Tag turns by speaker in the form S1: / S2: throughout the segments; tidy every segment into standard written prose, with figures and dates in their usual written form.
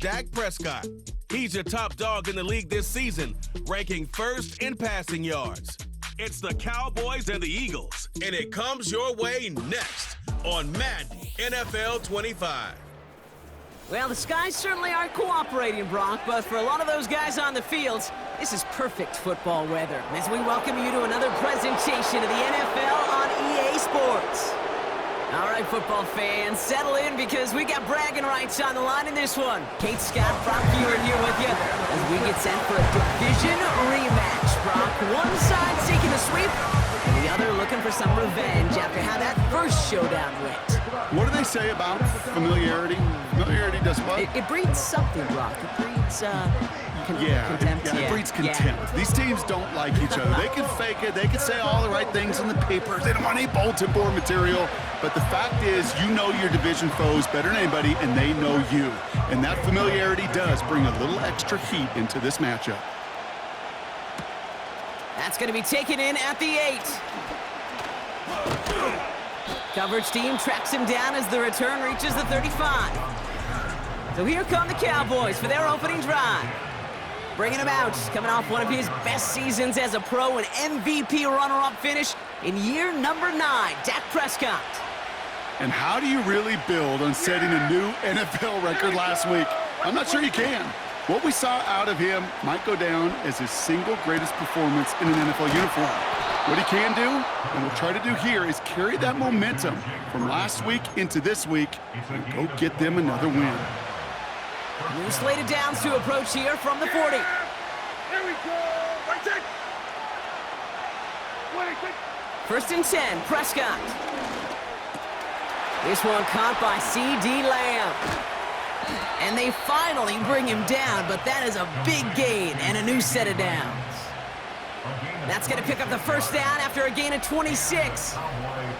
S1: Dak Prescott. He's your top dog in the league this season, ranking first in passing yards. It's the Cowboys and the Eagles, and it comes your way next on Madden NFL 25.
S2: Well, the skies certainly aren't cooperating, Brock, but for a lot of those guys on the fields, this is perfect football weather as we welcome you to another presentation of the NFL on EA Sports. All right, football fans, settle in because we got bragging rights on the line in this one. Kate Scott, Brock Ewan here with you as we get set for a division rematch. Brock, one side seeking a sweep, and the other looking for some revenge after how that first showdown went.
S3: What do they say about familiarity? Familiarity does what?
S2: It breeds something, Brock. It breeds, contempt.
S3: It breeds contempt.
S2: Yeah.
S3: These teams don't like each other. They can fake it. They can say all the right things in the papers. They don't want any bulletin board material. But the fact is, you know your division foes better than anybody, and they know you. And that familiarity does bring a little extra heat into this matchup.
S2: That's going to be taken in at the 8. Coverage team tracks him down as the return reaches the 35. So here come the Cowboys for their opening drive. Bringing him out, coming off one of his best seasons as a pro, an MVP runner-up finish in year number 9, Dak Prescott.
S3: And how do you really build on setting a new NFL record last week? I'm not sure you can. What we saw out of him might go down as his single greatest performance in an NFL uniform. What he can do, and we'll try to do here, is carry that momentum from last week into this week and go get them another win.
S2: New slated downs to approach here from the 40.
S4: Here we go.
S2: First and 10, Prescott. This one caught by C.D. Lamb. And they finally bring him down, but that is a big gain and a new set of downs. That's going to pick up the first down after a gain of 26.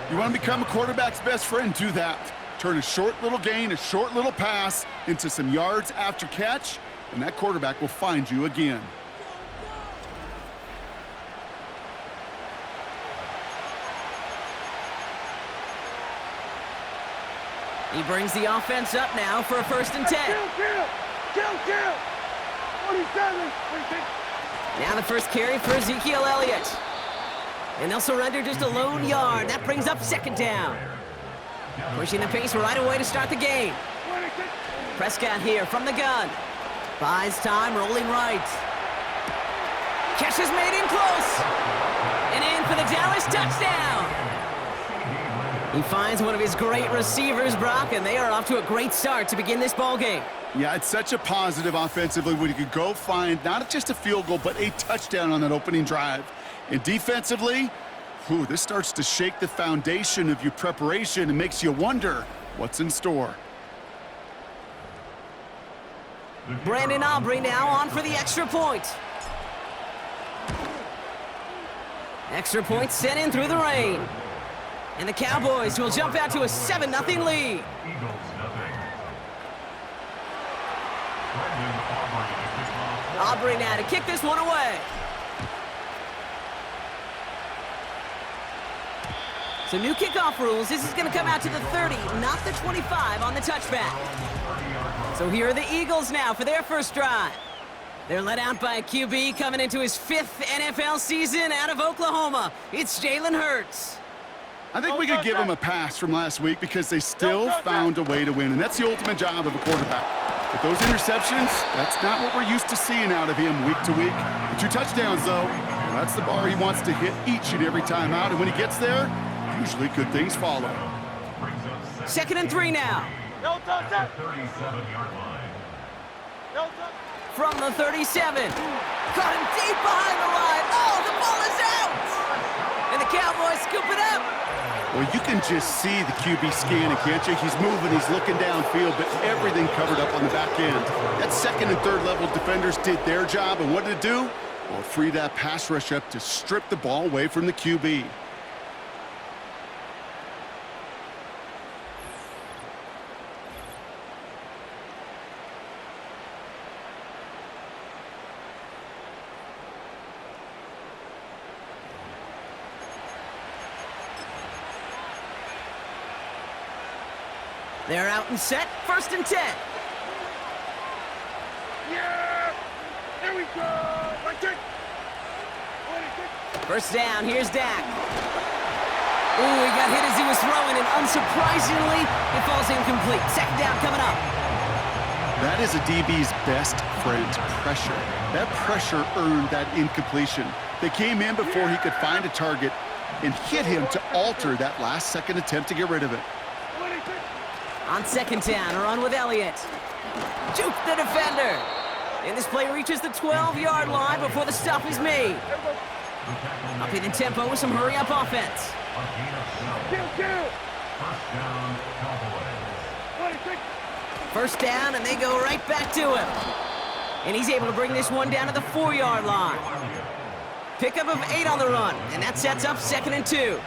S3: You want to become a quarterback's best friend, do that. Turn a short little gain, a short little pass into some yards after catch, and that quarterback will find you again.
S2: He brings the offense up now for a first and 10.
S4: Kill. 27.
S2: Now the first carry for Ezekiel Elliott. And they'll surrender just a lone yard. That brings up second down. Pushing the pace right away to start the game. Prescott here from the gun. Buys time, rolling right. Catch is made in close. And in for the Dallas touchdown. He finds one of his great receivers, Brock, and they are off to a great start to begin this ball game.
S3: Yeah, it's such a positive offensively when you could go find not just a field goal, but a touchdown on that opening drive. And defensively, this starts to shake the foundation of your preparation and makes you wonder what's in store.
S2: Brandon Aubrey now on for the extra point. Extra point sent in through the rain. And the Cowboys will jump out to a 7-0 lead. Aubrey now to kick this one away. So new kickoff rules. This is going to come out to the 30, not the 25 on the touchback. So here are the Eagles now for their first drive. They're led out by a QB coming into his 5th NFL season out of Oklahoma. It's Jalen Hurts.
S3: I think we could give them a pass from last week because they still found a way to win, and that's the ultimate job of a quarterback. But those interceptions, that's not what we're used to seeing out of him week to week. The 2 touchdowns, though, that's the bar he wants to hit each and every time out, and when he gets there, usually good things follow.
S2: 2nd and 3 now.
S4: No touchdown.
S2: From the 37. Caught him deep behind the line. Oh, the ball is out! And the Cowboys scoop it up.
S3: Well, you can just see the QB scanning, can't you? He's moving, he's looking downfield, but everything covered up on the back end. That 2nd and 3rd level defenders did their job, and what did it do? Well, it freed that pass rush up to strip the ball away from the QB.
S2: They're out and set, 1st and 10.
S4: Here we go. One kick. 26.
S2: First down, here's Dak. Ooh, he got hit as he was throwing, and unsurprisingly, it falls incomplete. Second down coming up.
S3: That is a DB's best friend, pressure. That pressure earned that incompletion. They came in before he could find a target and hit him to alter that last-second attempt to get rid of it.
S4: 26.
S2: On second down, a run with Elliott. Juke the defender. And this play reaches the 12-yard line before the stop is made. Upping the tempo with some hurry-up offense.
S4: Kill. 26.
S2: First down, and they go right back to him. And he's able to bring this one down to the 4-yard line. Pickup of 8 on the run, and that sets up 2nd and 2.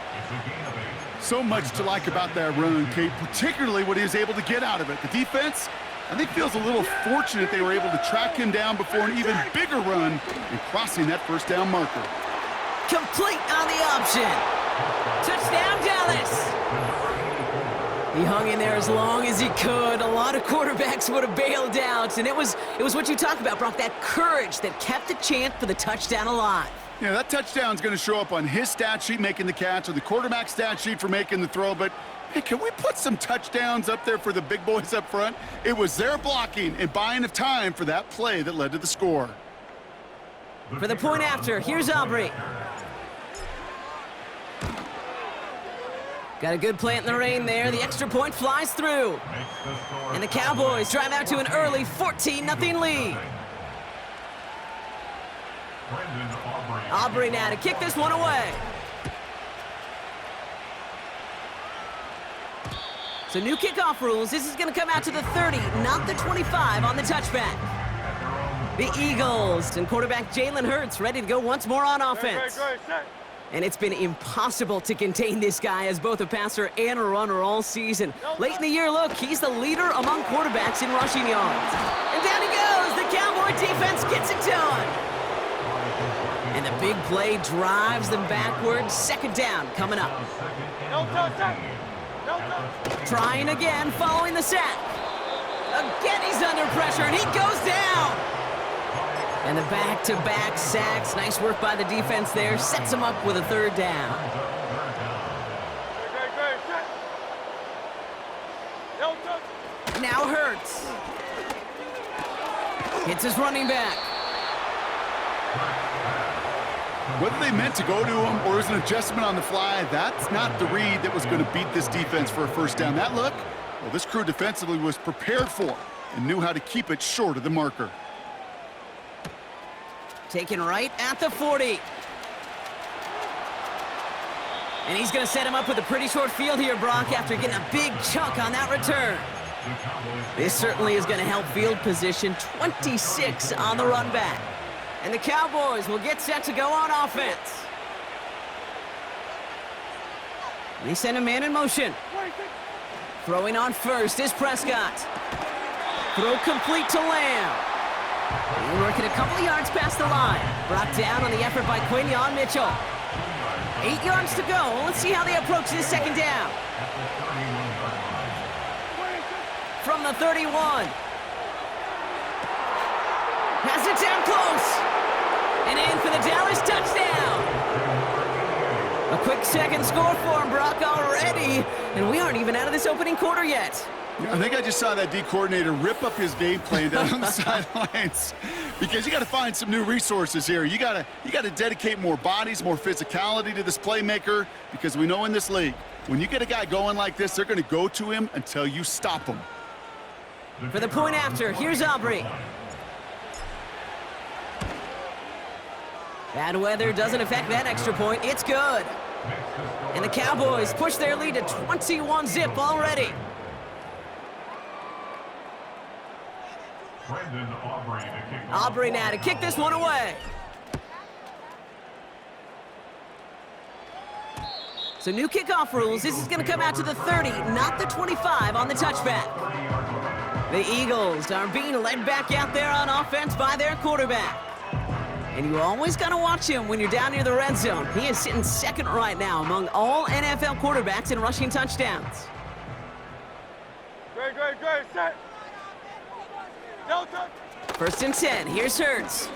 S3: So much to like about that run, Kate, particularly what he was able to get out of it. The defense, I think, feels a little fortunate they were able to track him down before an even bigger run and crossing that first down marker.
S2: Complete on the option. Touchdown, Dallas. He hung in there as long as he could. A lot of quarterbacks would have bailed out, and it was what you talk about, Brock, that courage that kept the chant for the touchdown alive.
S3: Yeah, that touchdown's going to show up on his stat sheet making the catch or the quarterback stat sheet for making the throw, but hey, can we put some touchdowns up there for the big boys up front? It was their blocking and buying of time for that play that led to the score.
S2: For the point after, here's Aubrey. Got a good plant in the rain there. The extra point flies through. And the Cowboys drive out to an early 14-0 lead. Aubrey now to kick this one away. So new kickoff rules. This is going to come out to the 30, not the 25 on the touchback. The Eagles and quarterback Jalen Hurts ready to go once more on offense. And it's been impossible to contain this guy as both a passer and a runner all season. Late in the year, look, he's the leader among quarterbacks in rushing yards. And down he goes. The Cowboy defense gets it done. And the big play drives them backwards. Second down coming up. Trying again following the sack. Again, he's under pressure, and he goes down. And the back-to-back sacks. Nice work by the defense there. Sets him up with a third down. Now Hurts. Hits his running back.
S3: Whether they meant to go to him or was an adjustment on the fly, that's not the read that was going to beat this defense for a first down. That look, well, this crew defensively was prepared for and knew how to keep it short of the marker.
S2: Taken right at the 40. And he's going to set him up with a pretty short field here, Brock, after getting a big chunk on that return. This certainly is going to help field position. 26 on the run back. And the Cowboys will get set to go on offense. They send a man in motion. Throwing on first is Prescott. Throw complete to Lamb. He'll work it a couple of yards past the line. Brought down on the effort by Quinyon Mitchell. 8 yards to go. Let's see how they approach this second down. From the 31. Has it down close. And in for the Dallas touchdown. A quick second score for him, Brock, already. And we aren't even out of this opening quarter yet.
S3: I think I just saw that D coordinator rip up his game plan down on the sidelines because you got to find some new resources here. You got to dedicate more bodies, more physicality to this playmaker because we know in this league, when you get a guy going like this, they're going to go to him until you stop him.
S2: For the point after, here's Aubrey. Bad weather doesn't affect that extra point. It's good. And the Cowboys push their lead to 21-zip already. Aubrey now to kick this one away. So new kickoff rules. This is going to come out to the 30, not the 25 on the touchback. The Eagles are being led back out there on offense by their quarterback. And you always got to watch him when you're down near the red zone. He is sitting second right now among all NFL quarterbacks in rushing touchdowns.
S4: Great. Set. Delta.
S2: First and 10. Here's Hurts.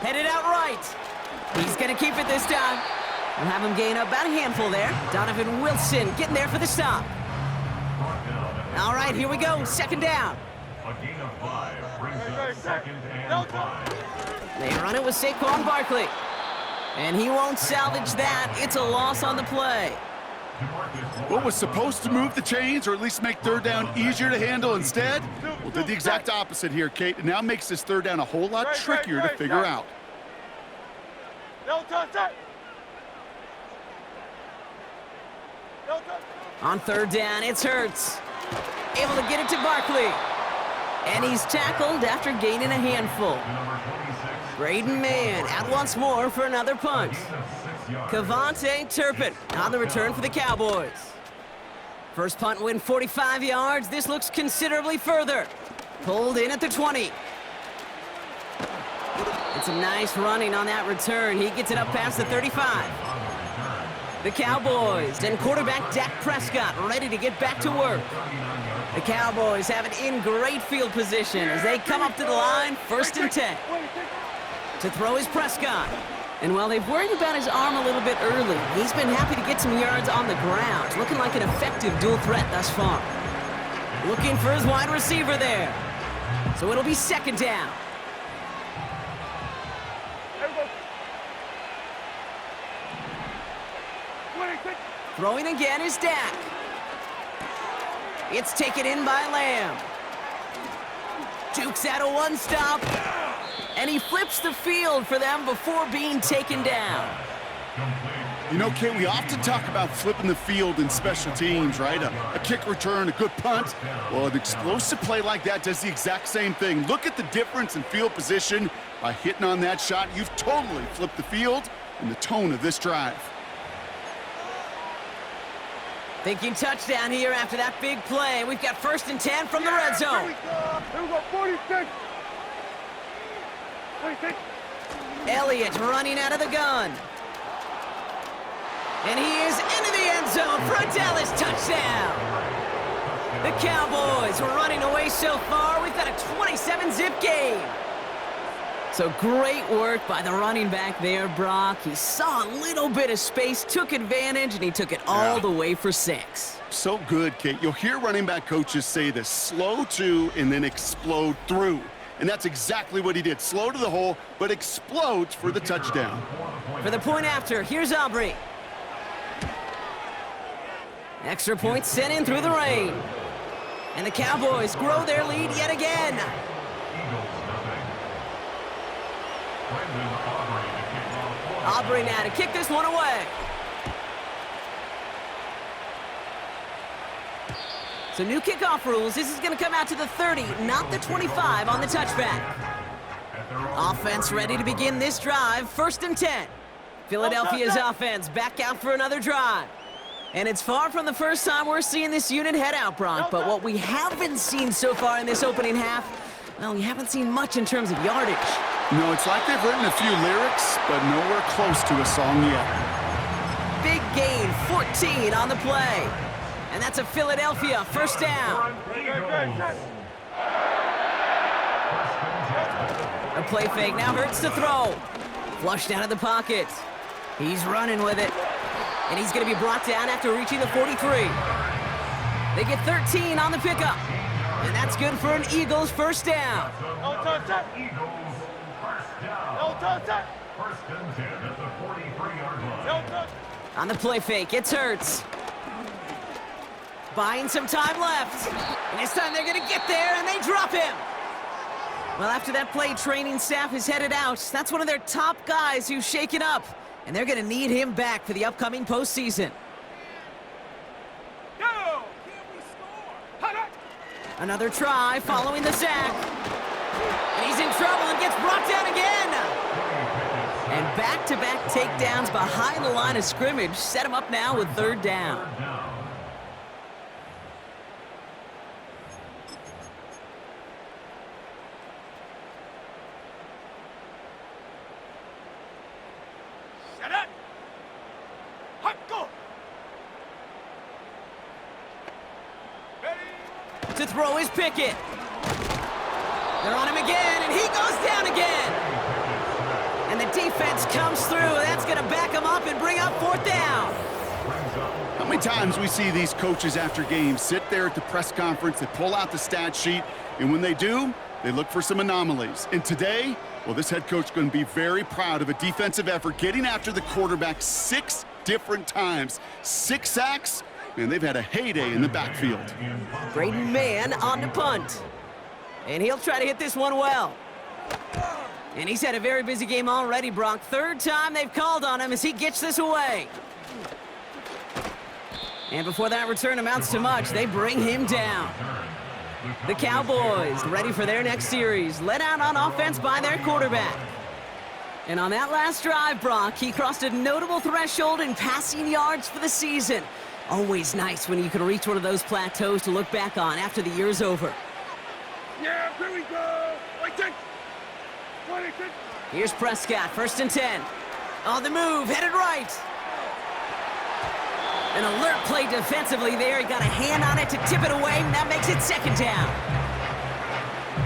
S2: Headed out right. He's going to keep it this time. We'll have him gain about a handful there. Donovan Wilson getting there for the stop. All right, here we go. Second down.
S5: A gain of 5 brings up second and 5.
S2: They run it with Saquon Barkley. And he won't salvage that. It's a loss on the play.
S3: What was supposed to move the chains or at least make third down easier to handle instead? Well, did the exact opposite here, Kate. It now makes this third down a whole lot trickier to figure out.
S2: On third down, it's Hurts. Able to get it to Barkley. And he's tackled after gaining a handful. Braden Mann out once more for another punt. Kavontae Turpin on the return for the Cowboys. First punt win 45 yards. This looks considerably further. Pulled in at the 20. It's a nice running on that return. He gets it up past the 35. The Cowboys and quarterback Dak Prescott ready to get back to work. The Cowboys have it in great field position as they come up to the line, 1st and 10. To throw is Prescott. And while they've worried about his arm a little bit early, he's been happy to get some yards on the ground, looking like an effective dual threat thus far. Looking for his wide receiver there. So it'll be second down. Throwing again is Dak. It's taken in by Lamb. Dukes out a one-stop. And he flips the field for them before being taken down.
S3: You know, Kate, we often talk about flipping the field in special teams, right? A kick return, a good punt. Well, an explosive play like that does the exact same thing. Look at the difference in field position. By hitting on that shot, you've totally flipped the field and the tone of this drive.
S2: Thinking touchdown here after that big play. We've got 1st and 10 from the red zone.
S4: Here we go, 46. 46.
S2: Elliott running out of the gun. And he is into the end zone for a Dallas touchdown. The Cowboys are running away so far. We've got a 27-zip game. So great work by the running back there, Brock. He saw a little bit of space, took advantage, and he took it all the way for 6.
S3: So good, Kate. You'll hear running back coaches say this: slow to and then explode through. And that's exactly what he did. Slow to the hole, but explodes for the touchdown.
S2: For the point after, here's Aubrey. Extra point sent in through the rain. And the Cowboys grow their lead yet again. Aubrey now to kick this one away. So new kickoff rules. This is going to come out to the 30, not the 25 on the touchback. Offense ready to begin this drive. 1st and 10. Philadelphia's offense back out for another drive. And it's far from the first time we're seeing this unit head out, Bronk. But what we haven't seen so far in this opening half, well, we haven't seen much in terms of yardage.
S3: No, it's like they've written a few lyrics, but nowhere close to a song yet.
S2: Big gain, 14 on the play. And that's a Philadelphia 1st down. A play fake now Hurts to throw. Flushed out of the pocket. He's running with it. And he's going to be brought down after reaching the 43. They get 13 on the pickup. And that's good for an Eagles 1st down. On the play fake, it's Hurts. Buying some time left. And this time they're going to get there, and they drop him. Well, after that play, training staff is headed out. That's one of their top guys who's shaken up. And they're going to need him back for the upcoming postseason. Another try following the sack. And he's in trouble and gets brought down again. And back-to-back takedowns behind the line of scrimmage set him up now with 3rd down.
S4: Shut up. Hot, go.
S2: To throw is Pickett. They're on him again, and he goes down again. the defense comes through. That's going to back them up and bring up 4th down.
S3: How many times we see these coaches after games sit there at the press conference, they pull out the stat sheet, and when they do, they look for some anomalies. And today, well, this head coach is going to be very proud of a defensive effort, getting after the quarterback 6 different times. 6 sacks, and they've had a heyday in the backfield.
S2: Braden Mann on the punt. And he'll try to hit this one well. And he's had a very busy game already, Brock. 3rd time they've called on him as he gets this away. And before that return amounts to much, they bring him down. The Cowboys ready for their next series, led out on offense by their quarterback. And on that last drive, Brock, he crossed a notable threshold in passing yards for the season. Always nice when you can reach one of those plateaus to look back on after the year's over.
S4: Yeah, here we go. 26.
S2: Here's Prescott, 1st and 10. On the move, headed right. An alert play defensively there. He got a hand on it to tip it away, and that makes it 2nd down.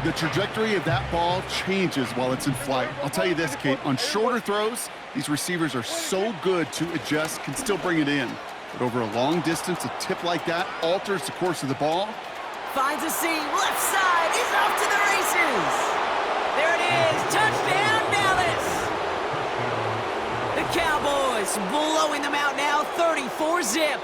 S3: The trajectory of that ball changes while it's in flight. I'll tell you this, Kate, on shorter throws, these receivers are so good to adjust, can still bring it in. But over a long distance, a tip like that alters the course of the ball.
S2: Finds a seam, left side, he's off to the races. There it is, touchdown Dallas. The Cowboys blowing them out now, 34-zip.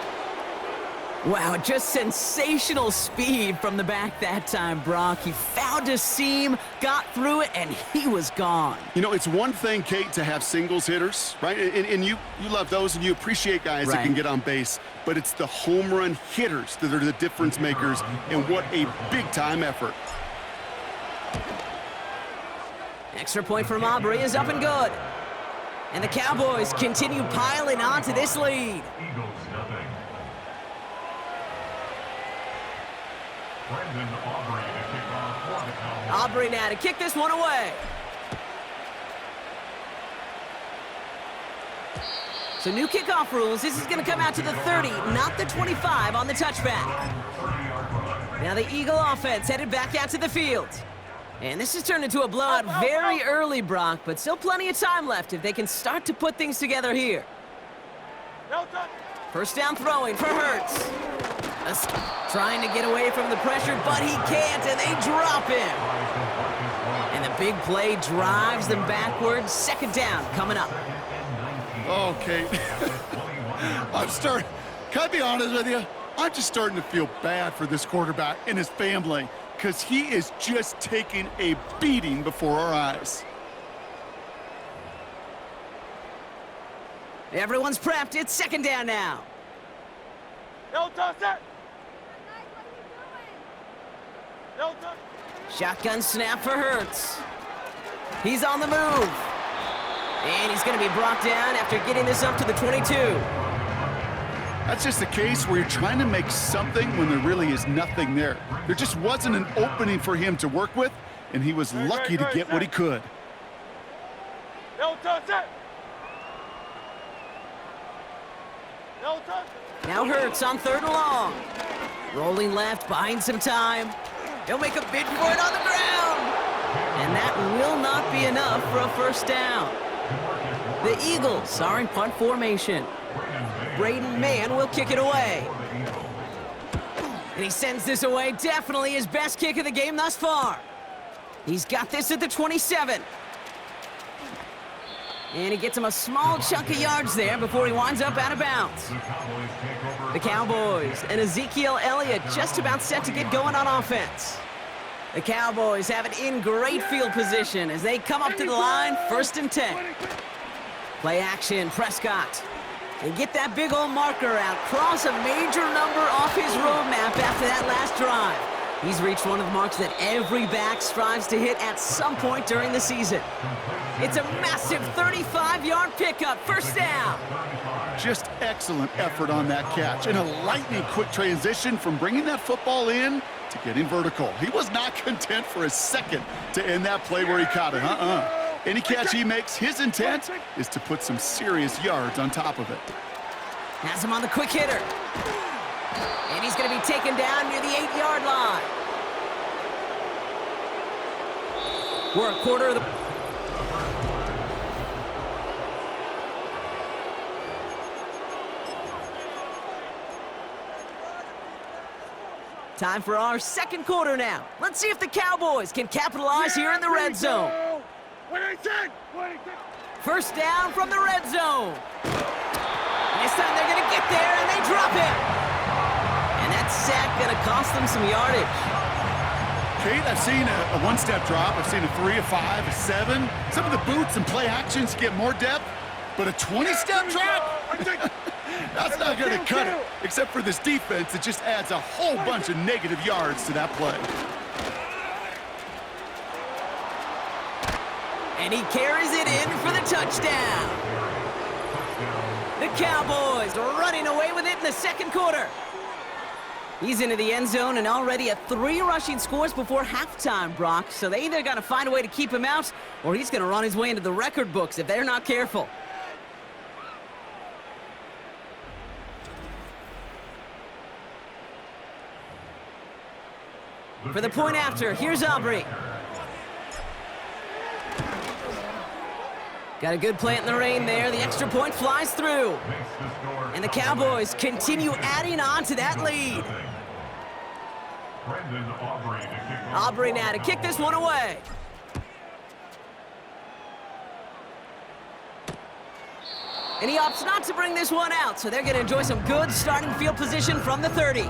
S2: Wow, just sensational speed from the back that time, Brock. He found a seam, got through it, and he was gone.
S3: You know, it's one thing, Kate, to have singles hitters, right? And you love those, and you appreciate guys that can get on base. But it's the home run hitters that are the difference makers, and what a big-time effort.
S2: Extra point from Aubrey is up and good. And the Cowboys continue piling on to this lead.
S5: Eagles nothing. Brendan Aubrey to kick off for the Cowboys.
S2: Aubrey now to kick this one away. So new kickoff rules. This is going to come out to the 30, not the 25 on the touchback. Now the Eagle offense headed back out to the field. And this has turned into a blowout very early, Brock, but still plenty of time left if they can start to put things together here. 1st down throwing for Hurts. Trying to get away from the pressure, but he can't, and they drop him. And the big play drives them backwards. 2nd down coming up.
S3: Okay. Can I be honest with you? I'm just starting to feel bad for this quarterback and his family, because he is just taking a beating before our eyes.
S2: Everyone's prepped. It's 2nd down now.
S4: No toss it. No toss.
S2: Shotgun snap for Hurts. He's on the move. And he's going to be brought down after getting this up to the 22.
S3: That's just a case where you're trying to make something when there really is nothing there. There just wasn't an opening for him to work with, and he was lucky to get what he could.
S4: No toss it. No toss.
S2: Now Hurts on 3rd and long. Rolling left, buying some time. He'll make a bid for it on the ground. And that will not be enough for a 1st down. The Eagles are in punt formation. Braden Mann will kick it away. And he sends this away. Definitely his best kick of the game thus far. He's got this at the 27. And he gets him a small chunk of yards there before he winds up out of bounds. The Cowboys and Ezekiel Elliott just about set to get going on offense. The Cowboys have it in great field position as they come up to the line, 1st and 10. Play action, Prescott. And get that big old marker out. Cross a major number off his roadmap after that last drive. He's reached one of the marks that every back strives to hit at some point during the season. It's a massive 35-yard pickup, 1st down.
S3: Just excellent effort on that catch, and a lightning quick transition from bringing that football in to getting vertical. He was not content for a second to end that play where he caught it. Any catch he makes, his intent is to put some serious yards on top of it.
S2: Has him on the quick hitter. And he's going to be taken down near the 8-yard line. We're a quarter of the... Time for our second quarter now. Let's see if the Cowboys can capitalize here in the red zone. First down from the red zone. This time they're going to get there, and they drop it. And that sack going to cost them some yardage.
S3: Kate, I've seen a one-step drop. I've seen a 3, a 5, a 7. Some of the boots and play actions get more depth, but a 20-step drop? That's not going to cut it, except for this defense that just adds a whole bunch of negative yards to that play.
S2: And he carries it in for the touchdown. The Cowboys are running away with it in the second quarter. He's into the end zone and already at 3 rushing scores before halftime, Brock. So they either got to find a way to keep him out, or he's going to run his way into the record books if they're not careful. For the point after, here's Aubrey. Got a good plant in the rain there. The extra point flies through. And the Cowboys continue adding on to that lead. Aubrey now to kick this one away. And he opts not to bring this one out, so they're going to enjoy some good starting field position from the 30.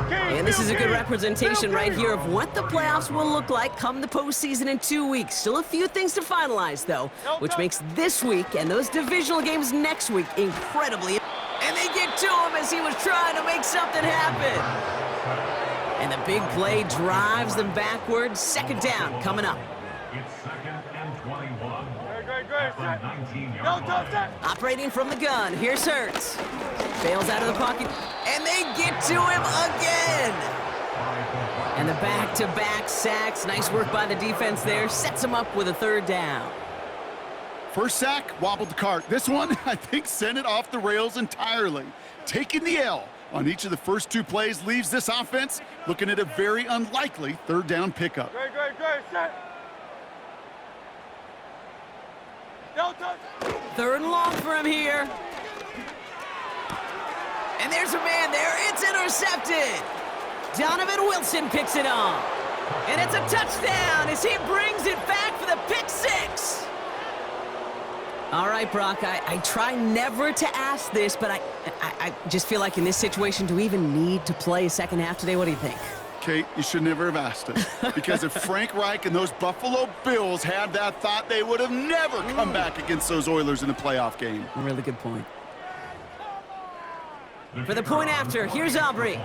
S2: And this is a good representation right here of what the playoffs will look like come the postseason in 2 weeks. Still a few things to finalize, though, which makes this week and those divisional games next week incredibly. And they get to him as he was trying to make something happen. And the big play drives them backwards. Second down coming up.
S5: It's 2nd and 21.
S4: Great.
S5: From 19-yard line.
S2: Operating from the gun, here's Hurts. Fails out of the pocket, and they get to him again. And the back-to-back sacks. Nice work by the defense there. Sets him up with a third down.
S3: First sack, wobbled the cart. This one, I think, sent it off the rails entirely. Taking the L on each of the first 2 plays leaves this offense looking at a very unlikely third down pickup.
S4: Great. Set. No touch.
S2: Third and long for him here. And there's a man there. It's intercepted. Donovan Wilson picks it off. And it's a touchdown as he brings it back for the pick 6. All right, Brock, I try never to ask this, but I just feel like in this situation, do we even need to play a second half today? What do you think?
S3: Kate, you should never have asked it. Because if Frank Reich and those Buffalo Bills had that thought, they would have never come back against those Oilers in a playoff game.
S2: A really good point. For the point after, here's Aubrey.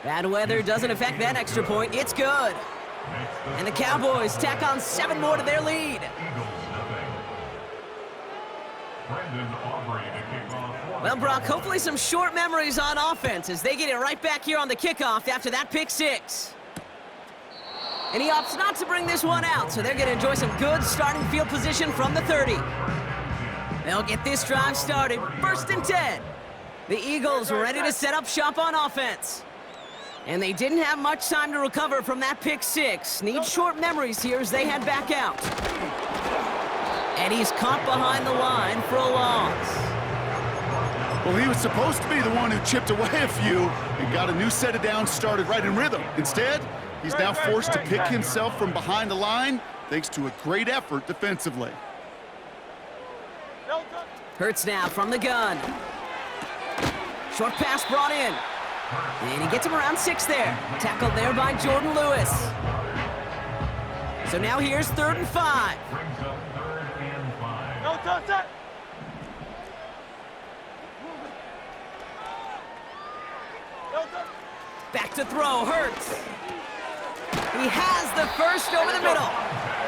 S2: Bad weather doesn't affect that extra point. It's good. And the Cowboys tack on 7 more to their lead. Well, Brock, hopefully some short memories on offense as they get it right back here on the kickoff after that pick 6. And he opts not to bring this one out, so they're going to enjoy some good starting field position from the 30. They'll get this drive started. 1st and 10. The Eagles ready to set up shop on offense. And they didn't have much time to recover from that pick 6. Need short memories here as they head back out. And he's caught behind the line for a loss.
S3: Well, he was supposed to be the one who chipped away a few and got a new set of downs started right in rhythm. Instead, he's now forced to pick himself from behind the line thanks to a great effort defensively.
S2: Hurts now from the gun. Short pass brought in. And he gets him around 6 there. Tackled there by Jordan Lewis. So now here's 3rd and 5.
S4: No touch. Set. No touch.
S2: Back to throw, Hurts. He has the first over the middle.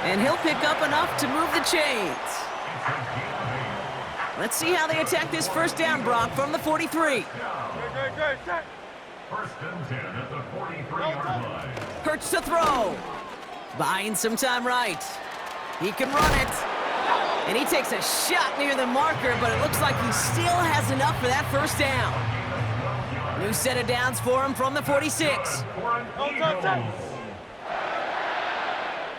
S2: And he'll pick up enough to move the chains. Let's see how they attack this first down, Brock, from the 43.
S4: Great. Set.
S5: 1st and 10 at the 43-yard line.
S2: Hurts to throw. Buying some time right. He can run it. And he takes a shot near the marker, but it looks like he still has enough for that first down. New set of downs for him from the 46.
S5: For an Eagles.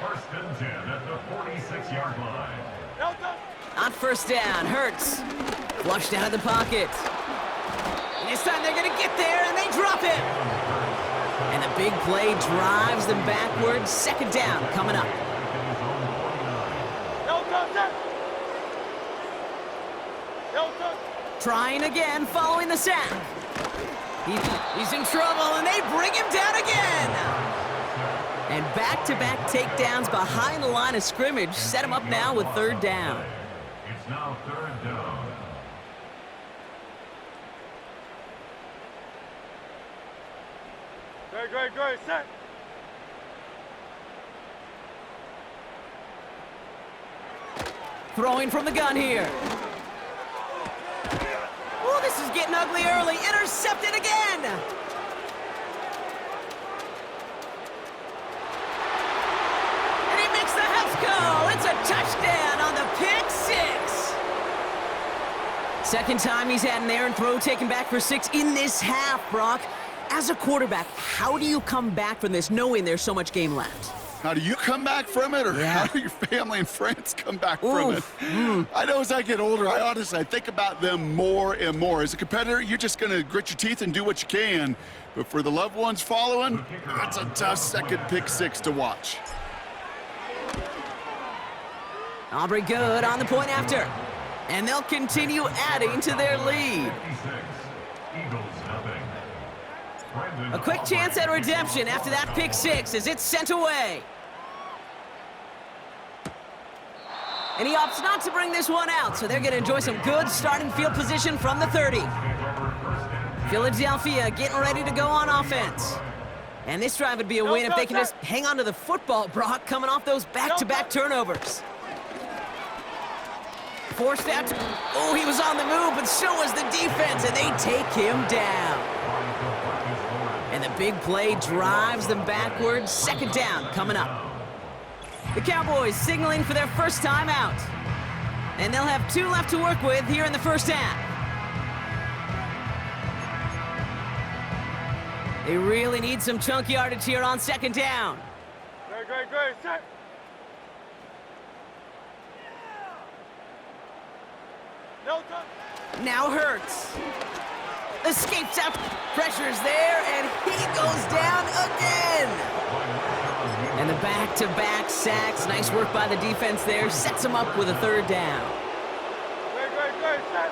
S5: 1st and 10 at the 46-yard line.
S4: No touch.
S2: On first down, Hurts. Flushed out of the pocket. this time they're gonna get there, and they drop him. And the big play drives them backwards. Second down coming up.
S4: No touch. No touch.
S2: Trying again, following the sack. He's in trouble, and they bring him down again. And back-to-back takedowns behind the line of scrimmage set him up now with third down.
S5: It's now third down.
S4: Great, set.
S2: Throwing from the gun here. Oh, this is getting ugly early. Intercepted again. And he makes the house call. It's a touchdown on the pick six. Second time he's had an errant throw taken back for 6 in this half, Brock. As a quarterback, how do you come back from this knowing there's so much game left?
S3: How do you come back from it, or how do your family and friends come back from it? I know as I get older, I think about them more and more. As a competitor, you're just going to grit your teeth and do what you can. But for the loved ones following, that's a tough second pick six to watch.
S2: Aubrey good on the point after. And they'll continue adding to their lead.
S5: 56. Eagles nothing.
S2: A quick chance at redemption after that pick six as it's sent away. And he opts not to bring this one out, so they're going to enjoy some good starting field position from the 30. Philadelphia getting ready to go on offense. And this drive would be a win if they can just hang on to the football, Brock, coming off those back-to-back turnovers. Forced out. Oh, he was on the move, but so was the defense, and they take him down. And the big play drives them backwards. Second down coming up. The Cowboys signaling for their first time out. And they'll have 2 left to work with here in the first half. They really need some chunk yardage here on second down.
S4: Great, set. No touch.
S2: Now Hurts. Escapes out. Pressure's there, and he goes down again. And the back-to-back sacks. Nice work by the defense there. Sets him up with a third down.
S4: Great, set.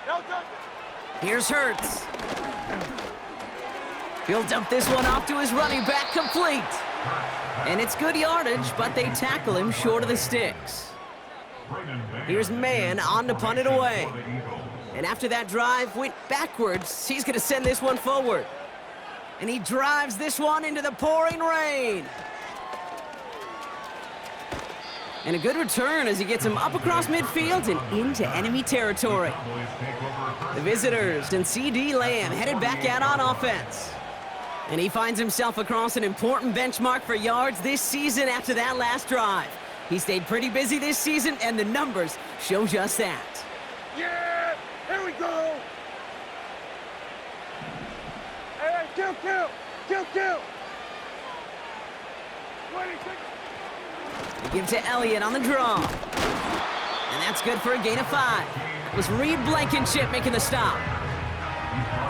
S4: No touch.
S2: Here's Hurts. He'll dump this one off to his running back, complete. And it's good yardage, but they tackle him short of the sticks. Here's Mann on to punt it away. And after that drive went backwards, he's going to send this one forward. And he drives this one into the pouring rain. And a good return as he gets him up across midfield and into enemy territory. The visitors and C.D. Lamb headed back out on offense. And he finds himself across an important benchmark for yards this season after that last drive. He stayed pretty busy this season, and the numbers show just that.
S4: Yeah! Here we go! Hey, kill! 26!
S2: They give to Elliott on the draw. And that's good for a gain of 5. That was Reed Blankenship making the stop.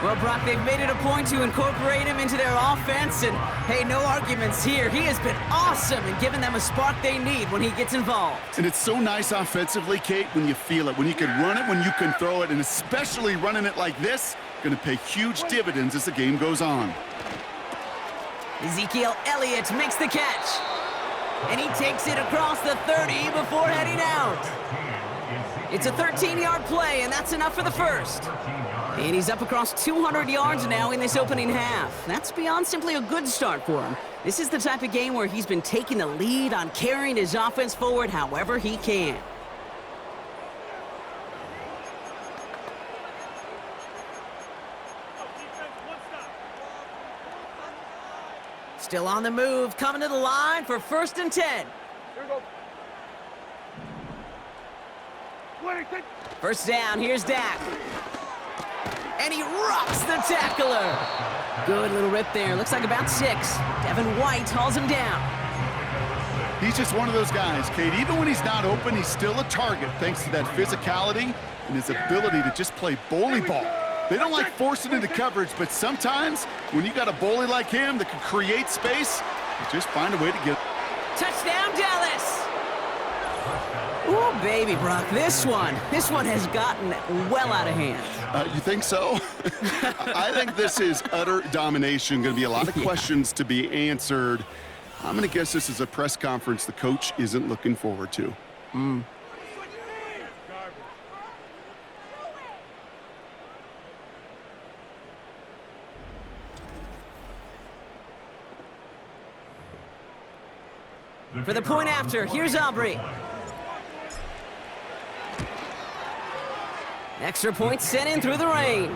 S2: Well, Brock, they've made it a point to incorporate him into their offense, and hey, no arguments here. He has been awesome in giving them a spark they need when he gets involved.
S3: And it's so nice offensively, Kate, when you feel it, when you can run it, when you can throw it, and especially running it like this, going to pay huge dividends as the game goes on.
S2: Ezekiel Elliott makes the catch. And he takes it across the 30 before heading out. It's a 13-yard play, and that's enough for the first. And he's up across 200 yards now in this opening half. That's beyond simply a good start for him. This is the type of game where he's been taking the lead on carrying his offense forward however he can. Still on the move, coming to the line for 1st and 10.
S4: Here we go. 26!
S2: First down, here's Dak. And he rocks the tackler. Good little rip there. Looks like about 6. Devin White hauls him down.
S3: He's just one of those guys, Kate. Even when he's not open, he's still a target thanks to that physicality and his ability to just play bully ball. They don't like forcing into coverage, but sometimes when you got a bully like him that can create space, you just find a way to get it.
S2: Touchdown, Dallas! Ooh, baby, Brock, this one has gotten well out of hand.
S3: You think so? I think this is utter domination. Going to be a lot of questions to be answered. I'm going to guess this is a press conference the coach isn't looking forward to.
S2: For the point after, here's Aubrey. Extra point sent in through the rain.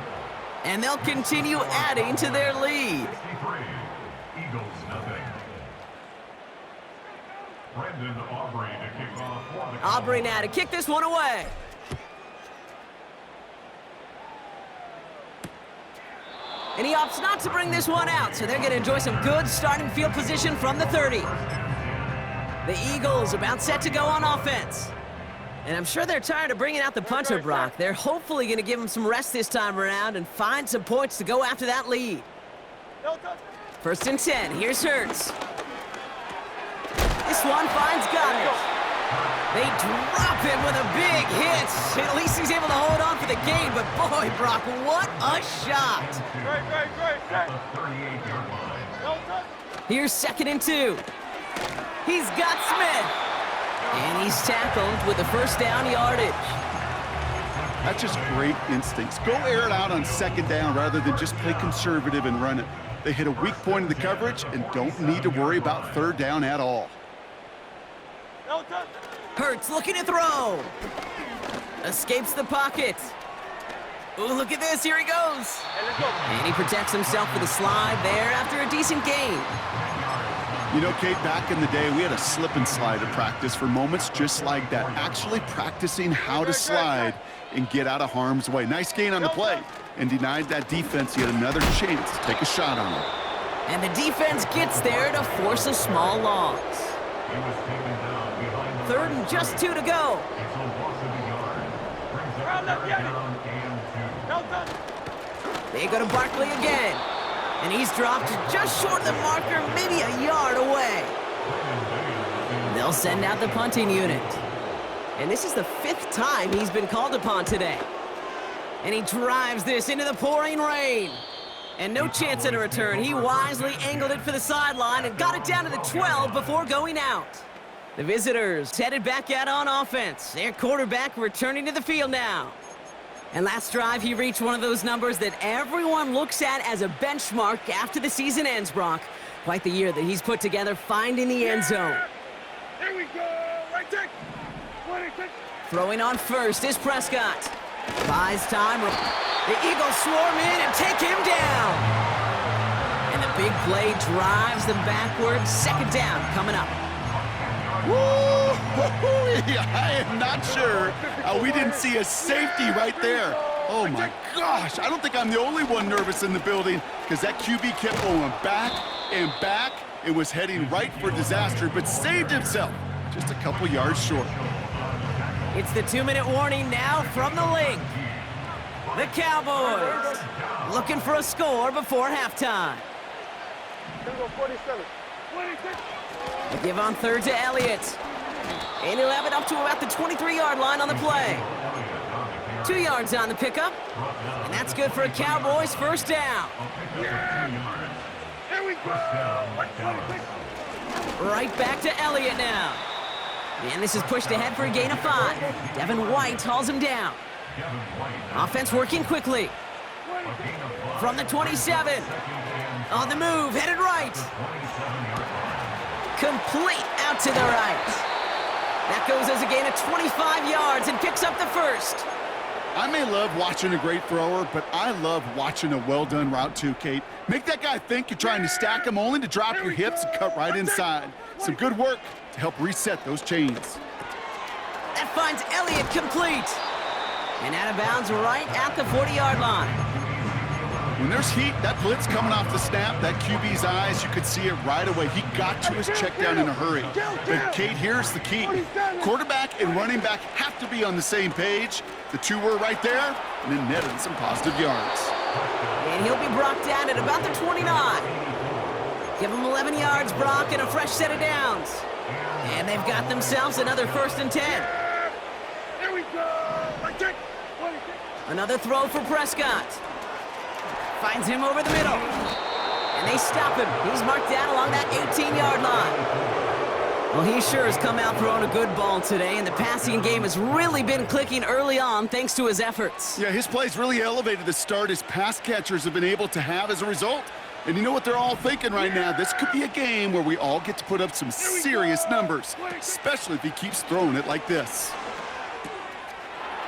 S2: And they'll continue adding to their lead.
S5: 63, Eagles nothing. Brendan Aubrey to kick off for the
S2: Aubrey now to kick this one away. And he opts not to bring this one out, so they're going to enjoy some good starting field position from the 30. The Eagles about set to go on offense. And I'm sure they're tired of bringing out the punter, Brock. They're hopefully going to give him some rest this time around and find some points to go after that lead. 1st and 10. Here's Hurts. This one finds Goddard. They drop him with a big hit. At least he's able to hold on for the gain. But boy, Brock, what a shot.
S5: At the 38-yard line.
S2: Here's 2nd and 2. He's got Smith. And he's tackled with the first down yardage.
S3: That's just great instincts. Go air it out on 2nd down rather than just play conservative and run it. They hit a weak point in the coverage and don't need to worry about 3rd down at all.
S2: Hurts looking to throw. Escapes the pocket. Ooh, look at this. Here he goes. And he protects himself with a slide there after a decent gain.
S3: You know, Kate, back in the day, we had a slip and slide at practice for moments just like that. Actually practicing how to slide and get out of harm's way. Nice gain on the play. And denied that defense yet another chance to take a shot on him.
S2: And the defense gets there to force a small loss.
S5: He was taken down behind the
S2: 3rd and just 2 to go.
S5: It's a loss of a yard. Brings up third down and 2.
S2: They go to Barkley again. And he's dropped just short of the marker, maybe a yard away. They'll send out the punting unit. And this is the 5th time he's been called upon today. And he drives this into the pouring rain. And no chance at a return. He wisely angled it for the sideline and got it down to the 12 before going out. The visitors headed back out on offense. Their quarterback returning to the field now. And last drive, he reached one of those numbers that everyone looks at as a benchmark after the season ends, Brock. Quite the year that he's put together finding the end zone.
S4: Here we go. Right there. 26.
S2: Throwing on first is Prescott. Buys time. The Eagles swarm in and take him down. And the big play drives them backwards. 2nd down coming up.
S3: Woo! I am not sure we didn't see a safety right there. Oh my gosh, I don't think I'm the only one nervous in the building because that QB kept going back and back. It was heading right for disaster, but saved himself just a couple yards short.
S2: It's the 2-minute warning now from the link. The Cowboys looking for a score before halftime.
S4: 47. 26.
S2: A give on 3rd to Elliott. And he'll have it up to about the 23-yard line on the play. 2 yards on the pickup. And that's good for a Cowboys 1st down.
S4: Here we go. 26.
S2: Right back to Elliott now. And this is pushed ahead for a gain of 5. Devin White hauls him down. Offense working quickly. From the 27. On the move, headed right. Complete out to the right. That goes as a gain of 25 yards and picks up the 1st.
S3: I may love watching a great thrower, but I love watching a well-done route too, Kate. Make that guy think you're trying to stack him only to drop your hips and cut right inside. Some good work to help reset those chains.
S2: That finds Elliott complete. And out of bounds right at the 40-yard line.
S3: When there's heat, that blitz coming off the snap, that QB's eyes, you could see it right away. He got to his check down in a hurry. But, Kate, here's the key. Quarterback and running back have to be on the same page. The two were right there, and then netted some positive yards.
S2: And he'll be brought down at about the 29. Give him 11 yards, Brock, and a fresh set of downs. And they've got themselves another 1st and 10.
S4: Here we go. Right check.
S2: Another throw for Prescott. Finds him over the middle. And they stop him. He's marked down along that 18-yard line. Well, he sure has come out throwing a good ball today, and the passing game has really been clicking early on thanks to his efforts.
S3: Yeah, his plays really elevated the start his pass catchers have been able to have as a result. And you know what they're all thinking right now? This could be a game where we all get to put up some serious numbers, especially if he keeps throwing it like this.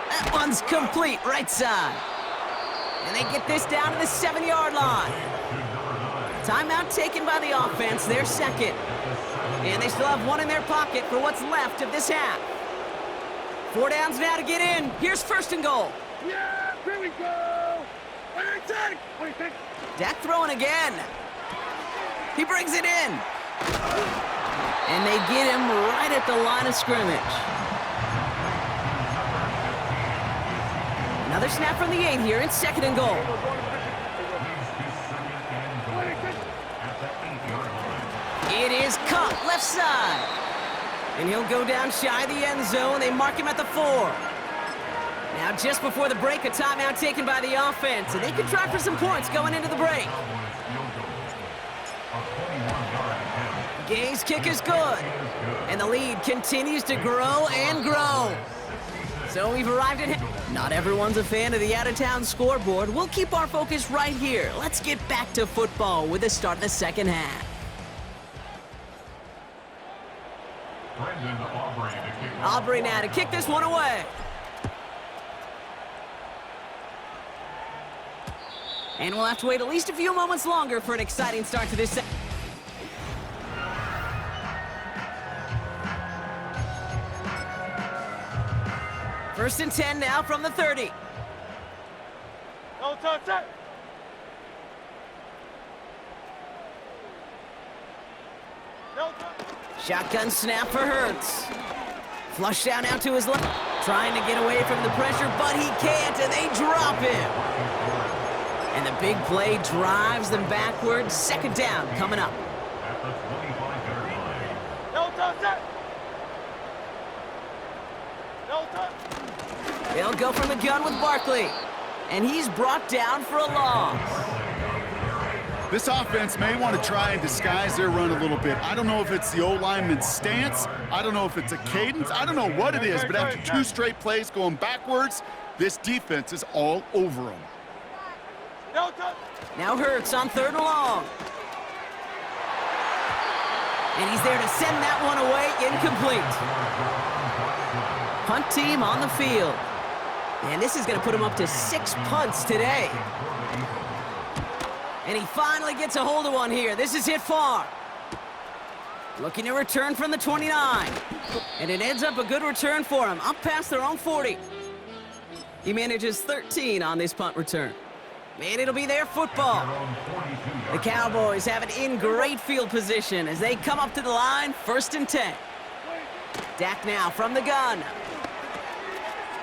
S2: That one's complete, right side. And they get this down to the 7-yard line. Timeout taken by the offense, their second. And they still have one in their pocket for what's left of this half. 4 downs now to get in. Here's 1st and goal.
S4: Yeah, here we go. What do you think?
S2: Dak throwing again. He brings it in. And they get him right at the line of scrimmage. Another snap from the 8 here. It's 2nd and goal. It is caught left side. And he'll go down shy of the end zone. They mark him at the 4. Now just before the break, a timeout taken by the offense. And they can try for some points going into the break. Gay's kick is good. And the lead continues to grow and grow. So we've arrived at... Not everyone's a fan of the out-of-town scoreboard. We'll keep our focus right here. Let's get back to football with the start of the second half. Aubrey now to kick this one away. And we'll have to wait at least a few moments longer for an exciting start to this set. First and 10 now from the 30.
S4: No touch that. No touch.
S2: Shotgun snap for Hurts. Flush down out to his left. Trying to get away from the pressure, but he can't, and they drop him. And the big play drives them backwards. 2nd down coming up.
S4: No touch that. No touch.
S2: They'll go from the gun with Barkley. And he's brought down for a loss.
S3: This offense may want to try and disguise their run a little bit. I don't know if it's the O-lineman's stance. I don't know if it's a cadence. I don't know what it is, but after 2 straight plays going backwards, this defense is all over them.
S4: No touch.
S2: Now Hurts on 3rd and long. And he's there to send that one away, incomplete. Punt team on the field. And this is going to put him up to 6 punts today. And he finally gets a hold of one here. This is hit far. Looking to return from the 29. And it ends up a good return for him, up past their own 40. He manages 13 on this punt return. And it'll be their football. The Cowboys have it in great field position as they come up to the line, 1st and 10. Dak now from the gun.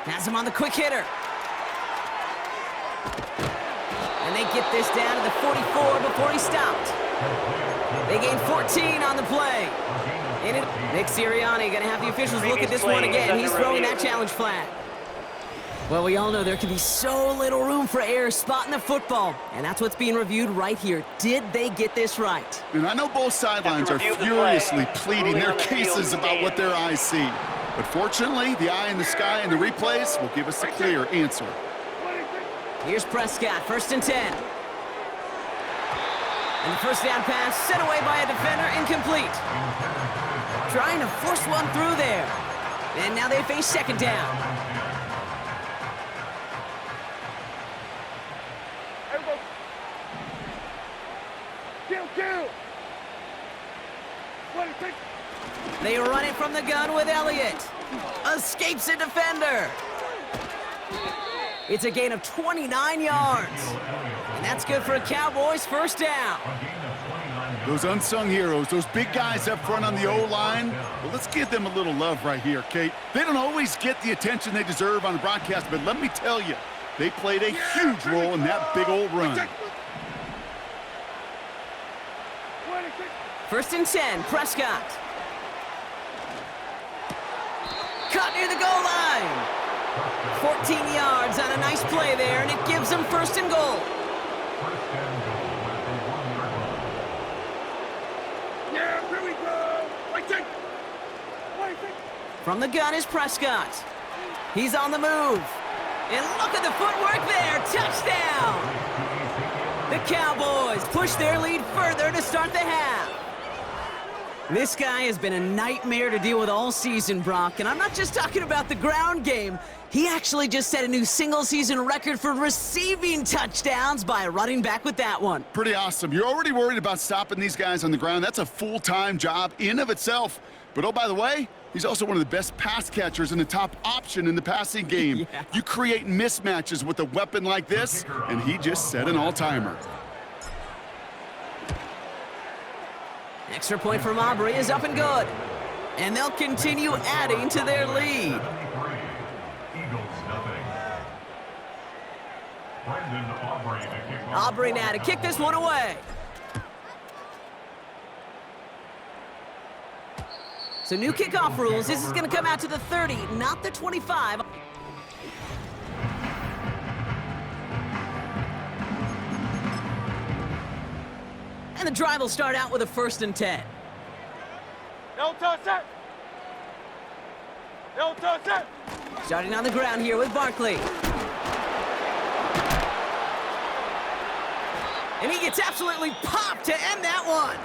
S2: Has him on the quick hitter. And they get this down to the 44 before he stopped. They gain 14 on the play. And Nick Sirianni going to have the officials look at this one again. He's throwing that challenge flag. Well, we all know there can be so little room for error spotting the football. And that's what's being reviewed right here. Did they get this right?
S3: And I know both sidelines are furiously pleading their cases about what their eyes see. But fortunately, the eye in the sky and the replays will give us a clear answer.
S2: Here's Prescott, 1st and 10. And the first down pass set away by a defender, incomplete. Trying to force one through there. And now they face 2nd down.
S4: Kill.
S2: They run it from the gun with Elliott. Escapes a defender. It's a gain of 29 yards. And And that's good for a Cowboys first down.
S3: Those unsung heroes, those big guys up front on the O-line, well, let's give them a little love right here, Kate. They don't always get the attention they deserve on the broadcast, but let me tell you, they played a huge role in that big old run.
S2: First and 10, Prescott. Caught near the goal line. 14 yards on a nice play there, and it gives them first and goal.
S4: Yeah, here we go. Waiting.
S2: From the gun is Prescott. He's on the move. And look at the footwork there. Touchdown! The Cowboys push their lead further to start the half. This guy has been a nightmare to deal with all season, Brock. And I'm not just talking about the ground game. He actually just set a new single-season record for receiving touchdowns by running back with that one.
S3: Pretty awesome. You're already worried about stopping these guys on the ground. That's a full-time job in of itself. But oh, by the way, he's also one of the best pass catchers and the top option in the passing game.
S2: Yeah.
S3: You create mismatches with a weapon like this, and he just set an all-timer.
S2: Extra point from Aubrey is up and good. And they'll continue adding to their lead. Aubrey now to kick this one away. So new kickoff rules. This is going to come out to the 30, not the 25. And the drive will start out with a first and 10.
S4: No touch it. No touch it.
S2: Starting on the ground here with Barkley. And he gets absolutely popped to end that one.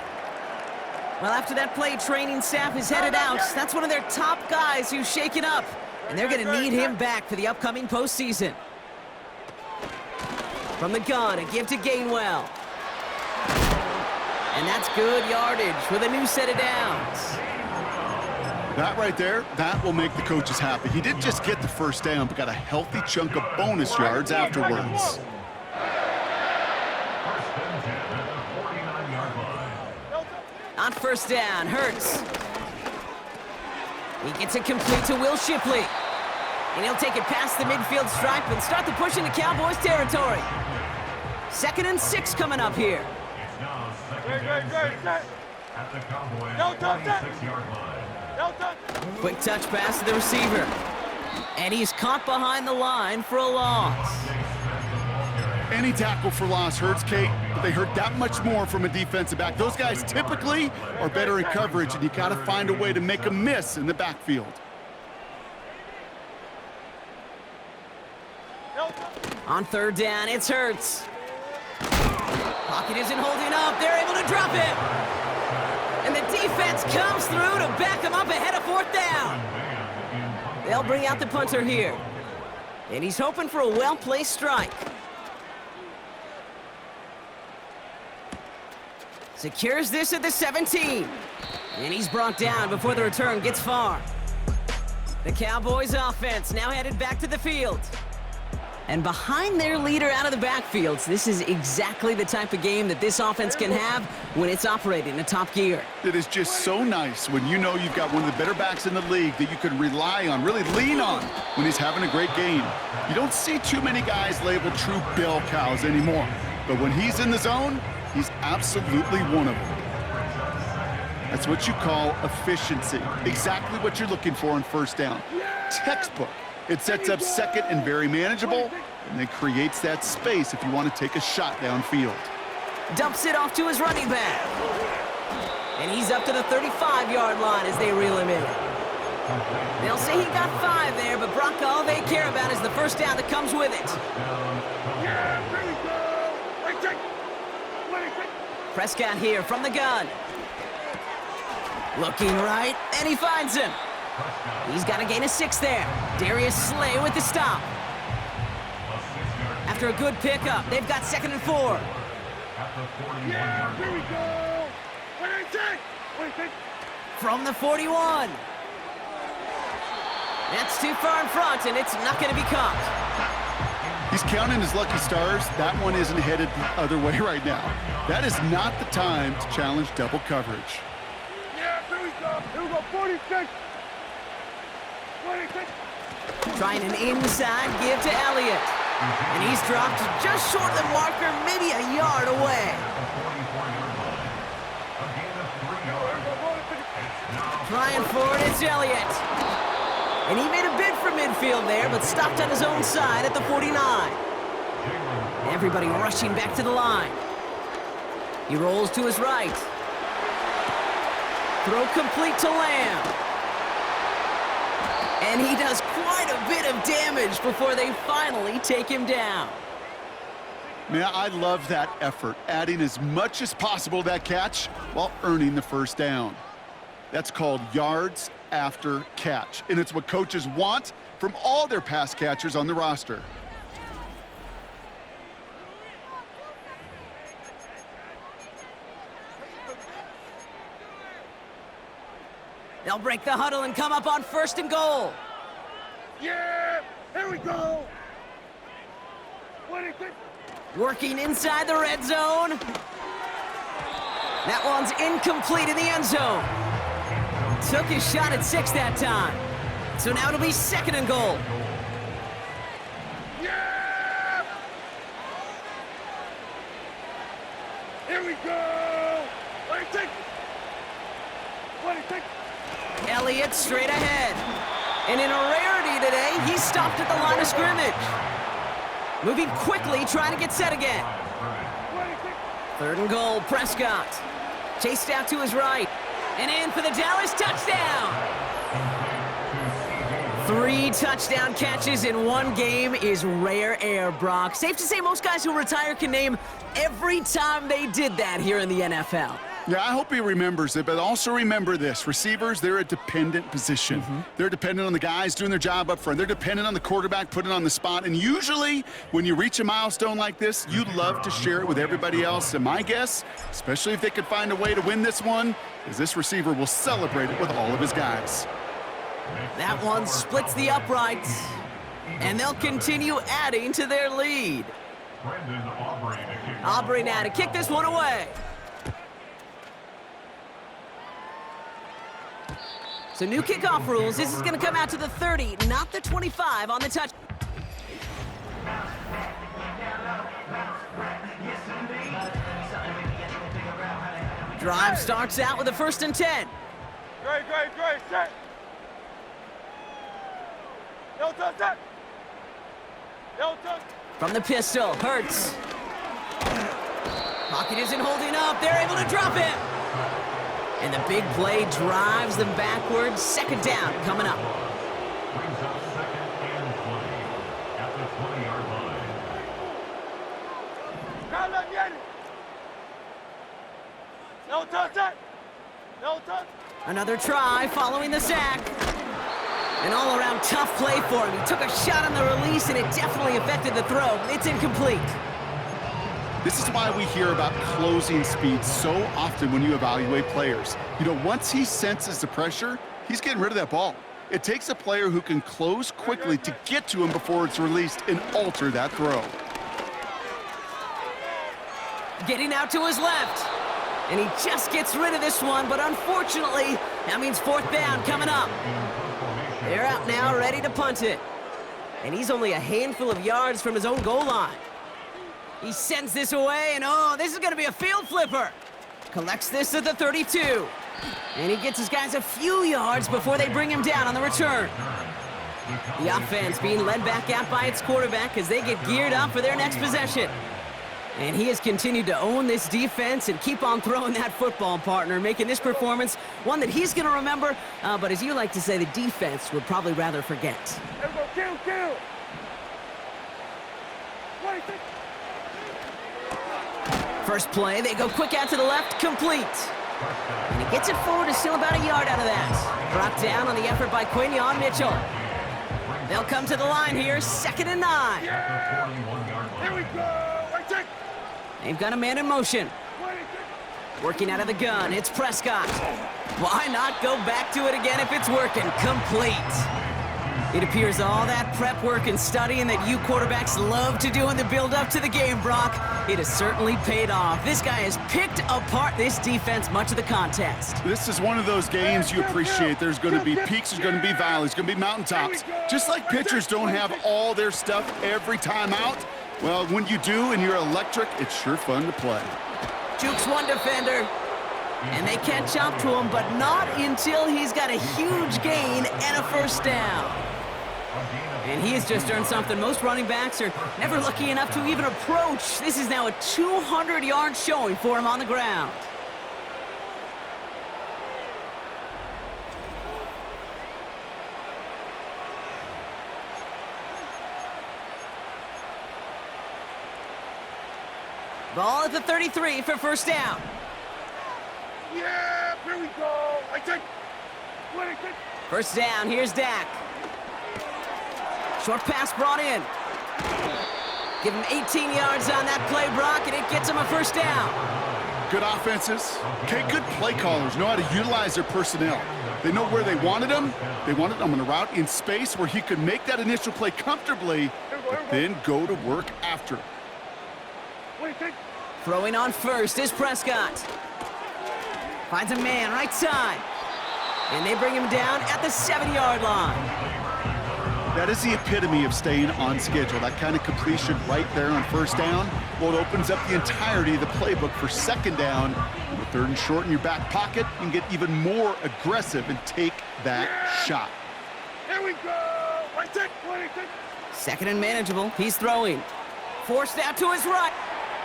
S2: Well, after that play, training staff is headed out. That's one of their top guys who's shaken up. And they're going to need him back for the upcoming postseason. From the gun, a give to Gainwell. And that's good yardage with a new set of downs.
S3: That right there, that will make the coaches happy. He didn't just get the first down, but got a healthy chunk of bonus yards afterwards.
S2: On first down, Hurts. He gets it complete to Will Shipley. And he'll take it past the midfield stripe and start the push into Cowboys territory. 2nd and 6 coming up here. Quick touch pass to the receiver. And he's caught behind the line for a loss.
S3: Any tackle for loss hurts, Kate, but they hurt that much more from a defensive back. Those guys typically are better in coverage, and you got to find a way to make a miss in the backfield.
S2: On third down, it's Hurts. Pocket isn't holding up. They're able to drop him. And the defense comes through to back him up ahead of fourth down. They'll bring out the punter here. And he's hoping for a well-placed strike. Secures this at the 17. And he's brought down before the return gets far. The Cowboys offense now headed back to the field. And behind their leader out of the backfields, this is exactly the type of game that this offense can have when it's operating in top gear.
S3: It is just so nice when you know you've got one of the better backs in the league that you can rely on, really lean on when he's having a great game. You don't see too many guys labeled true bell cows anymore. But when he's in the zone, he's absolutely one of them. That's what you call efficiency. Exactly what you're looking for on first down. Textbook. It sets up second and very manageable, and it creates that space if you want to take a shot downfield.
S2: Dumps it off to his running back. And he's up to the 35-yard line as they reel him in. They'll say he got 5 there, but Brock, all they care about is the first down that comes with it. Prescott here from the gun. Looking right, and he finds him. He's got to gain a 6 there. Darius Slay with the stop. After a good pickup, they've got 2nd and 4.
S4: Here we go.
S2: From the 41. That's too far in front, and it's not going to be caught.
S3: He's counting his lucky stars. That one isn't headed the other way right now. That is not the time to challenge double coverage.
S4: Yeah, here we go. Here we go. 46. 26.
S2: Trying an inside give to Elliott. And he's dropped just short of the marker, maybe a yard away. Trying for it, it's Elliott. And he made a bid for midfield there, but stopped on his own side at the 49. Everybody rushing back to the line. He rolls to his right. Throw complete to Lamb. And he does quite a bit of damage before they finally take him down.
S3: Man, I love that effort, adding as much as possible to that catch while earning the first down. That's called yards after catch, and it's what coaches want from all their pass catchers on the roster.
S2: They'll break the huddle and come up on 1st and goal.
S4: Yeah, here we go. 26.
S2: Working inside the red zone. That one's incomplete in the end zone. Took his shot at 6 that time. So now it'll be 2nd and goal.
S4: Yeah! Here we go. 26. 26.
S2: Elliott straight ahead. And in a rarity today, he stopped at the line of scrimmage. Moving quickly, trying to get set again.
S4: 26.
S2: 3rd and goal, Prescott. Chased out to his right. And in for the Dallas touchdown. 3 touchdown catches in one game is rare air, Brock. Safe to say most guys who retire can name every time they did that here in the NFL.
S3: Yeah, I hope he remembers it, but also remember this. Receivers, they're a dependent position. They're dependent on the guys doing their job up front. They're dependent on the quarterback putting on the spot. And usually, when you reach a milestone like this, you love to share it with everybody else. And my guess, especially if they could find a way to win this one, is this receiver will celebrate it with all of his guys.
S2: That one splits the uprights. And they'll continue adding to their lead. Aubrey now to kick this one away. So new kickoff rules. This is going to come out to the 30, not the 25 on the touch. Drive starts out with a 1st and 10.
S4: Great. Set. No touch that. No touch.
S2: From the pistol, Hurts. Pocket isn't holding up. They're able to drop it. And the big play drives them backwards. 2nd down coming up.
S5: Brings up 2nd and 20 at the 20-yard line.
S4: Now let me get it. No touch that. No touch.
S2: Another try following the sack. An all-around tough play for him. He took a shot on the release, and it definitely affected the throw. It's incomplete.
S3: This is why we hear about closing speed so often when you evaluate players. You know, once he senses the pressure, he's getting rid of that ball. It takes a player who can close quickly to get to him before it's released and alter that throw.
S2: Getting out to his left. And he just gets rid of this one, but unfortunately, that means 4th down coming up. They're out now, ready to punt it. And he's only a handful of yards from his own goal line. He sends this away, and oh, this is going to be a field flipper. Collects this at the 32. And he gets his guys a few yards before they bring him down on the return. The offense being led back out by its quarterback as they get geared up for their next possession. And he has continued to own this defense and keep on throwing that football, partner, making this performance one that he's going to remember, but as you like to say, the defense would probably rather forget.
S4: There we go. Kill. 26.
S2: First play, they go quick out to the left, complete. And he gets it forward to still about a yard out of that. Brought down on the effort by Quinion Mitchell. They'll come to the line here, 2nd and 9.
S4: Yeah. Here we go. Right check.
S2: They've got a man in motion.
S4: 26.
S2: Working out of the gun, it's Prescott. Why not go back to it again if it's working? Complete. It appears all that prep work and studying that you quarterbacks love to do in the build-up to the game, Brock, it has certainly paid off. This guy has picked apart this defense much of the contest.
S3: This is one of those games you appreciate. There's going to be peaks, there's going to be valleys, going to be mountaintops. Just like pitchers don't have all their stuff every time out, well, when you do and you're electric, it's sure fun to play.
S2: Jukes one defender, and they catch up to him, but not until he's got a huge gain and a first down. And he has just earned something most running backs are never lucky enough to even approach. This is now a 200-yard showing for him on the ground. Ball at the 33 for first down.
S4: Yeah, here we go. I take.
S2: First down, here's Dak. Short pass brought in. Give him 18 yards on that play, Brock, and it gets him a first down.
S3: Good offenses. Okay, good play callers know how to utilize their personnel. They know where they wanted him. They wanted him on a route in space where he could make that initial play comfortably, but then go to work after.
S2: Throwing on first is Prescott. Finds a man right side. And they bring him down at the 7-yard line.
S3: That is the epitome of staying on schedule. That kind of completion right there on first down. Well, it opens up the entirety of the playbook for second down. With third and short in your back pocket, you can get even more aggressive and take that shot.
S4: Here we go. I take 26.
S2: Second and manageable. He's throwing. Forced out to his right.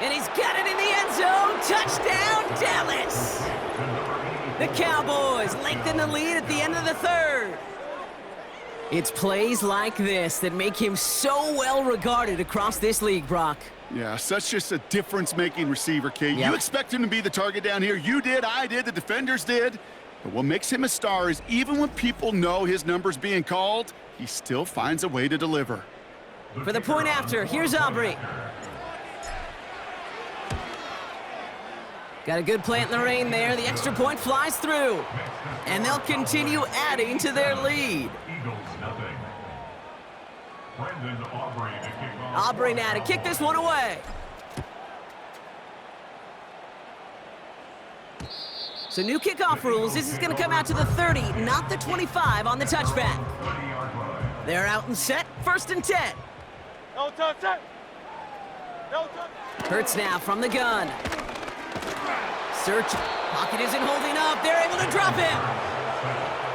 S2: And he's got it in the end zone. Touchdown, Dallas. The Cowboys lengthen the lead at the end of the third. It's plays like this that make him so well regarded across this league, Brock.
S3: Yeah, such just a difference-making receiver, Kate.
S2: Yep.
S3: You expect him to be the target down here. You did, I did, the defenders did. But what makes him a star is even when people know his number's being called, he still finds a way to deliver.
S2: For the point after, here's Aubrey. Got a good plant in the rain there. The extra point flies through. And they'll continue adding to their lead. Aubrey now to kick this one away. So new kickoff rules. This is going to come out to the 30, not the 25 on the touchback. They're out and set. First and 10.
S4: No touch. No touch.
S2: Hurts now from the gun. Search. Pocket isn't holding up. They're able to drop him.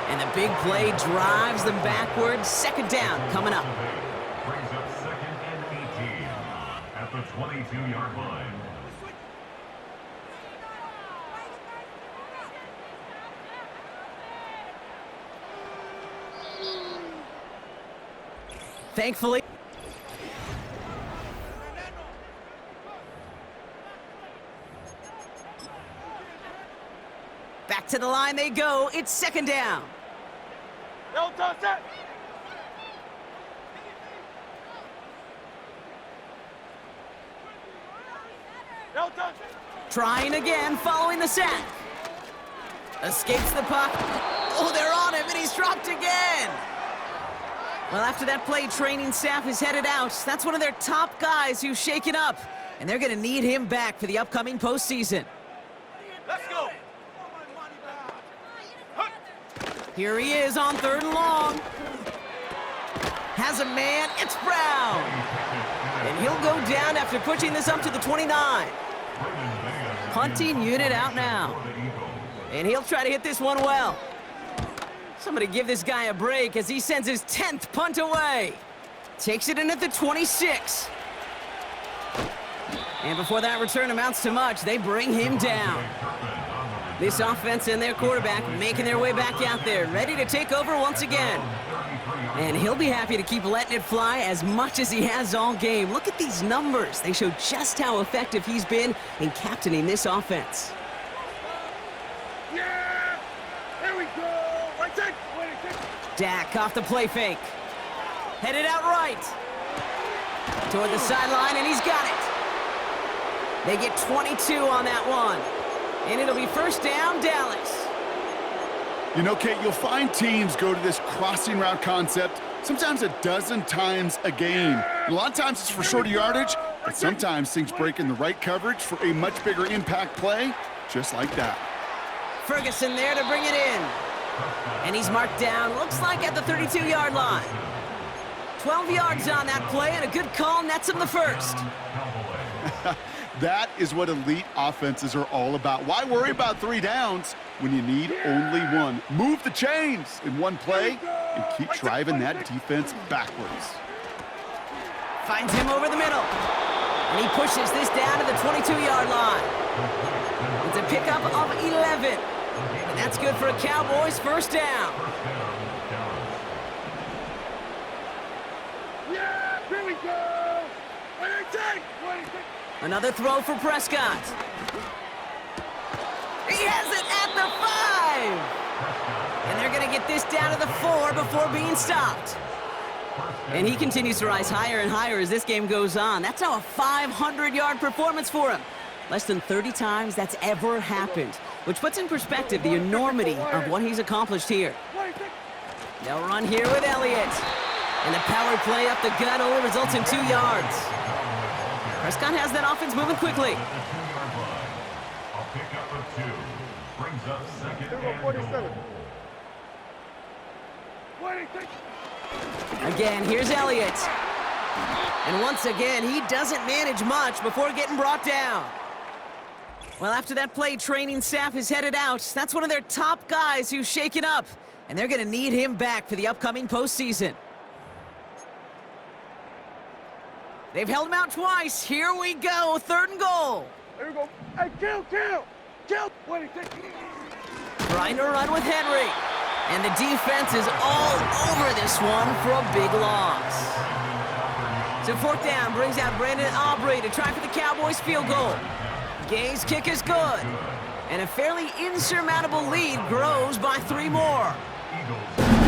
S2: And the big play drives them backwards. Second down coming up.
S5: Brings up second and 18 at the 22-yard line.
S2: Thankfully. Back to the line they go. It's second down.
S4: No touch. No touch.
S2: Trying again following the sack. Escapes the puck. Oh, they're on him, and he's dropped again. Well, after that play, training staff is headed out. That's one of their top guys who's shaken up, and they're going to need him back for the upcoming postseason.
S4: Let's go.
S2: Here he is on third and long. Has a man, it's Brown. And he'll go down after pushing this up to the 29. Punting unit out now. And he'll try to hit this one well. Somebody give this guy a break as he sends his 10th punt away. Takes it in at the 26. And before that return amounts to much, they bring him down. This offense and their quarterback making their way back out there, ready to take over once again. And he'll be happy to keep letting it fly as much as he has all game. Look at these numbers. They show just how effective he's been in captaining this offense.
S4: Yeah. Here we go. Right take.
S2: Dak off the play fake. Headed out right. Toward the sideline, and he's got it. They get 22 on that one. And it'll be first down, Dallas.
S3: You know, Kate, you'll find teams go to this crossing route concept sometimes a dozen times a game. A lot of times it's for shorter yardage, but sometimes things break in the right coverage for a much bigger impact play, just like that.
S2: Ferguson there to bring it in. And he's marked down, looks like at the 32-yard line. 12 yards on that play, and a good call nets him the first.
S3: That is what elite offenses are all about. Why worry about 3 downs when you need only 1? Move the chains in one play and keep driving that defense backwards.
S2: Finds him over the middle. And he pushes this down to the 22-yard line. It's a pickup of 11. And that's good for a Cowboys first down.
S4: Yeah, here we go.
S2: Another throw for Prescott. He has it at the 5. And they're going to get this down to the 4 before being stopped. And he continues to rise higher and higher as this game goes on. That's now a 500-yard performance for him. Less than 30 times that's ever happened, which puts in perspective the enormity of what he's accomplished here. They'll run here with Elliott. And the power play up the gut only results in 2 yards. Prescott has that offense moving quickly.
S5: A pickup of 2 brings up second and
S4: 47.
S5: goal.
S2: Again, here's Elliott. And once again, he doesn't manage much before getting brought down. Well, after that play, training staff is headed out. That's one of their top guys who's shaken up. And they're going to need him back for the upcoming postseason. They've held him out twice. Here we go, 3rd and goal.
S4: There we go. Hey, kill.
S2: Trying to run with Henry. And the defense is all over this one for a big loss. So 4th down brings out Brandon Aubrey to try for the Cowboys field goal. Gay's kick is good. And a fairly insurmountable lead grows by 3 more.
S5: Eagles